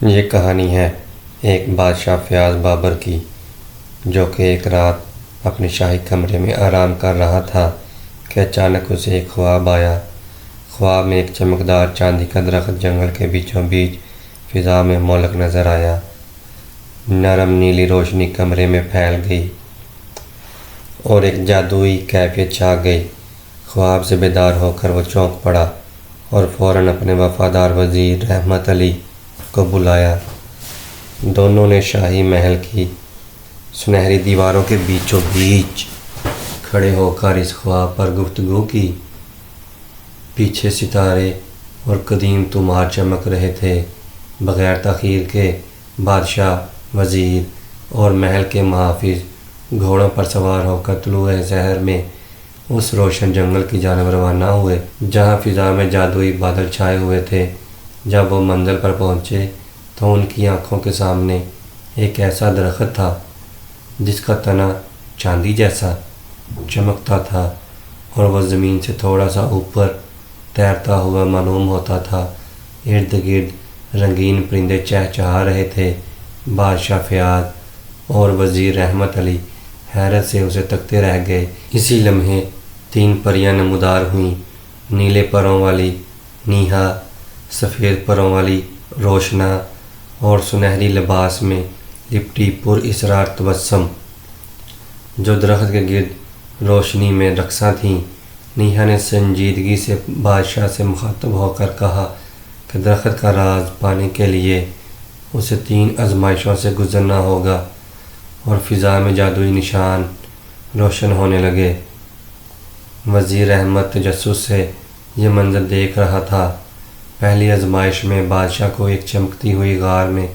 یہ کہانی ہے ایک بادشاہ فیاض بابر کی، جو کہ ایک رات اپنے شاہی کمرے میں آرام کر رہا تھا کہ اچانک اسے ایک خواب آیا۔ خواب میں ایک چمکدار چاندی کا درخت جنگل کے بیچوں بیچ فضا میں معلق نظر آیا۔ نرم نیلی روشنی کمرے میں پھیل گئی اور ایک جادوئی کیفیت چھا گئی۔ خواب سے بیدار ہو کر وہ چونک پڑا اور فوراً اپنے وفادار وزیر رحمت علی کو بلایا۔ دونوں نے شاہی محل کی سنہری دیواروں کے بیچوں بیچ کھڑے ہو کر اس خواب پر گفتگو کی۔ پیچھے ستارے اور قدیم طومار چمک رہے تھے۔ بغیر تاخیر کے بادشاہ، وزیر اور محل کے محافظ گھوڑوں پر سوار ہو کر طلوع سحر میں اس روشن جنگل کی جانب روانہ ہوئے جہاں فضا میں جادوئی بادل چھائے ہوئے تھے۔ جب وہ منزل پر پہنچے تو ان کی آنکھوں کے سامنے ایک ایسا درخت تھا جس کا تنا چاندی جیسا چمکتا تھا اور وہ زمین سے تھوڑا سا اوپر تیرتا ہوا معلوم ہوتا تھا۔ ارد گرد رنگین پرندے چہچہا رہے تھے۔ بادشاہ فیاض اور وزیر رحمت علی حیرت سے اسے تکتے رہ گئے۔ اسی لمحے 3 پریاں نمودار ہوئیں، نیلے پروں والی نیہا، سفید پروں والی روشنا اور سنہری لباس میں لپٹی پر اسرار تبسم، جو درخت کے گرد روشنی میں رقصاں تھیں۔ نیہا نے سنجیدگی سے بادشاہ سے مخاطب ہو کر کہا کہ درخت کا راز پانے کے لیے اسے 3 آزمائشوں سے گزرنا ہوگا، اور فضا میں جادوئی نشان روشن ہونے لگے۔ وزیر رحمت تجسس سے یہ منظر دیکھ رہا تھا۔ پہلی آزمائش میں بادشاہ کو ایک چمکتی ہوئی غار میں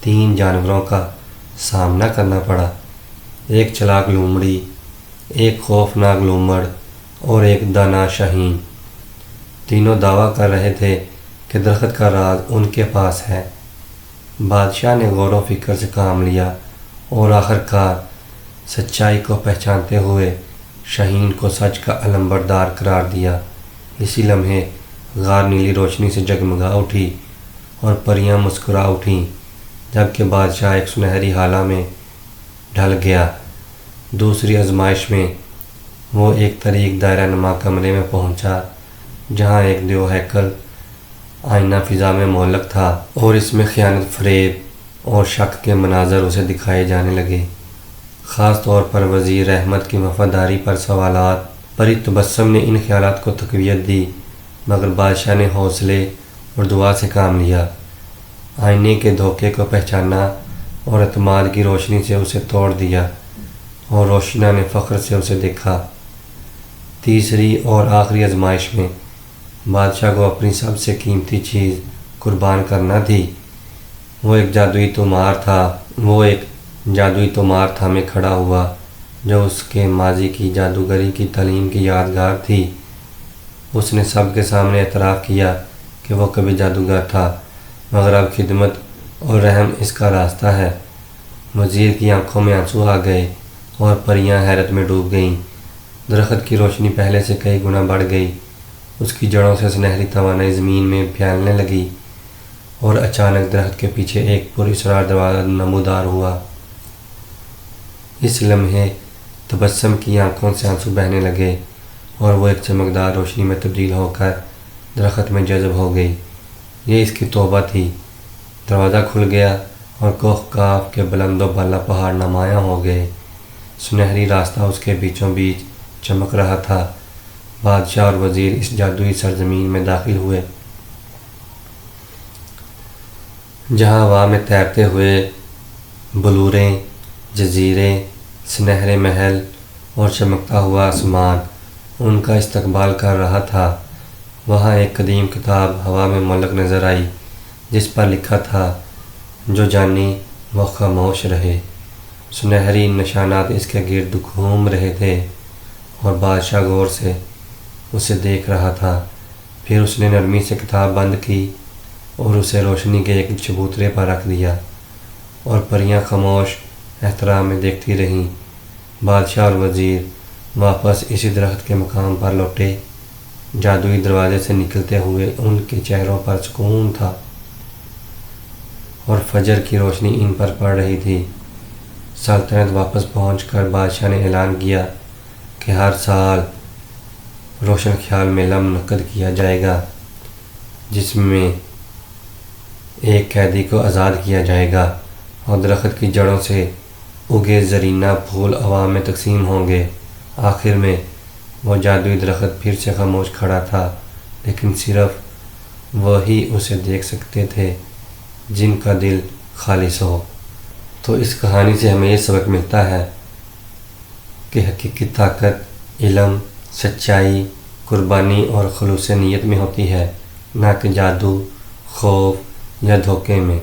3 جانوروں کا سامنا کرنا پڑا، ایک چلاک لومڑی، ایک خوفناک لومڑ اور ایک دانا شاہین۔ تینوں دعویٰ کر رہے تھے کہ درخت کا راز ان کے پاس ہے۔ بادشاہ نے غور و فکر سے کام لیا اور آخرکار سچائی کو پہچانتے ہوئے شاہین کو سچ کا علمبردار قرار دیا۔ اسی لمحے غار نیلی روشنی سے جگمگا اٹھی اور پریاں مسکرا اٹھیں، جبکہ بادشاہ ایک سنہری ہالہ میں ڈھل گیا۔ دوسری آزمائش میں وہ ایک طریق دائرہ نما کمرے میں پہنچا جہاں ایک دیو ہیکل آئینہ فضا میں معلق تھا اور اس میں خیانت، فریب اور شک کے مناظر اسے دکھائے جانے لگے۔ خاص طور پر وزیر رحمت کی وفاداری پر سوالات پری تبسم نے ان خیالات کو تقویت دی، مگر بادشاہ نے حوصلے اور دعا سے کام لیا۔ آئینے کے دھوکے کو پہچانا اور اعتماد کی روشنی سے اسے توڑ دیا، اور روشنا نے فخر سے اسے دیکھا۔ تیسری اور آخری آزمائش میں بادشاہ کو اپنی سب سے قیمتی چیز قربان کرنا تھی۔ وہ ایک جادوئی طومار تھامے کھڑا ہوا جو اس کے ماضی کی جادوگری کی تعلیم کی یادگار تھی۔ اس نے سب کے سامنے اعتراف کیا کہ وہ کبھی جادوگر تھا، مگر اب خدمت اور رحم اس کا راستہ ہے۔ وزیر کی آنکھوں میں آنسو آ گئے اور پریاں حیرت میں ڈوب گئیں۔ درخت کی روشنی پہلے سے کئی گنا بڑھ گئی، اس کی جڑوں سے سنہری توانائی زمین میں پھیلنے لگی، اور اچانک درخت کے پیچھے ایک پر اسرار دروازہ نمودار ہوا۔ اس لمحے تبسم کی آنکھوں سے آنسو بہنے لگے اور وہ ایک چمکدار روشنی میں تبدیل ہو کر درخت میں جذب ہو گئی۔ یہ اس کی توبہ تھی۔ دروازہ کھل گیا اور کوہ کاف کے بلند و بالا پہاڑ نمایاں ہو گئے۔ سنہری راستہ اس کے بیچوں بیچ چمک رہا تھا۔ بادشاہ اور وزیر اس جادوئی سرزمین میں داخل ہوئے جہاں ہوا میں تیرتے ہوئے بلوریں، جزیرے، سنہرے محل اور چمکتا ہوا آسمان ان کا استقبال کر رہا تھا۔ وہاں ایک قدیم کتاب ہوا میں معلق نظر آئی جس پر لکھا تھا، جو جانی وہ خاموش رہے۔ سنہری نشانات اس کے گرد گھوم رہے تھے اور بادشاہ غور سے اسے دیکھ رہا تھا۔ پھر اس نے نرمی سے کتاب بند کی اور اسے روشنی کے ایک چبوترے پر رکھ دیا، اور پریاں خاموش احترام میں دیکھتی رہیں۔ بادشاہ اور وزیر واپس اسی درخت کے مقام پر لوٹے۔ جادوئی دروازے سے نکلتے ہوئے ان کے چہروں پر سکون تھا۔ اور فجر کی روشنی ان پر پڑ رہی تھی۔ سلطنت واپس پہنچ کر بادشاہ نے اعلان کیا کہ ہر سال روشن خیال میلہ منعقد کیا جائے گا، جس میں ایک قیدی کو آزاد کیا جائے گا اور درخت کی جڑوں سے اگے زرینہ پھول عوام میں تقسیم ہوں گے۔ آخر میں وہ جادوئی درخت پھر سے خاموش کھڑا تھا، لیکن صرف وہی اسے دیکھ سکتے تھے جن کا دل خالص ہو۔ تو اس کہانی سے ہمیں یہ سبق ملتا ہے کہ حقیقی طاقت علم، سچائی، قربانی اور خلوص نیت میں ہوتی ہے، نہ کہ جادو، خوف یا دھوکے میں۔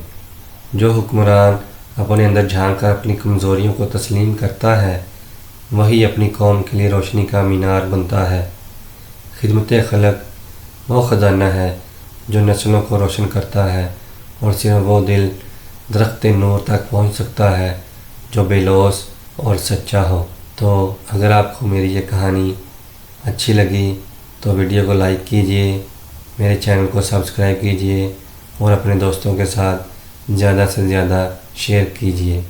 جو حکمران اپنے اندر جھانک کر اپنی کمزوریوں کو تسلیم کرتا ہے، وہی اپنی قوم کے لیے روشنی کا مینار بنتا ہے۔ خدمت خلق وہ خزانہ ہے جو نسلوں کو روشن کرتا ہے، اور صرف وہ دل درخت نور تک پہنچ سکتا ہے جو بے لوث اور سچا ہو۔ تو اگر آپ کو میری یہ کہانی اچھی لگی تو ویڈیو کو لائک کیجئے، میرے چینل کو سبسکرائب کیجئے اور اپنے دوستوں کے ساتھ زیادہ سے زیادہ شیئر کیجئے۔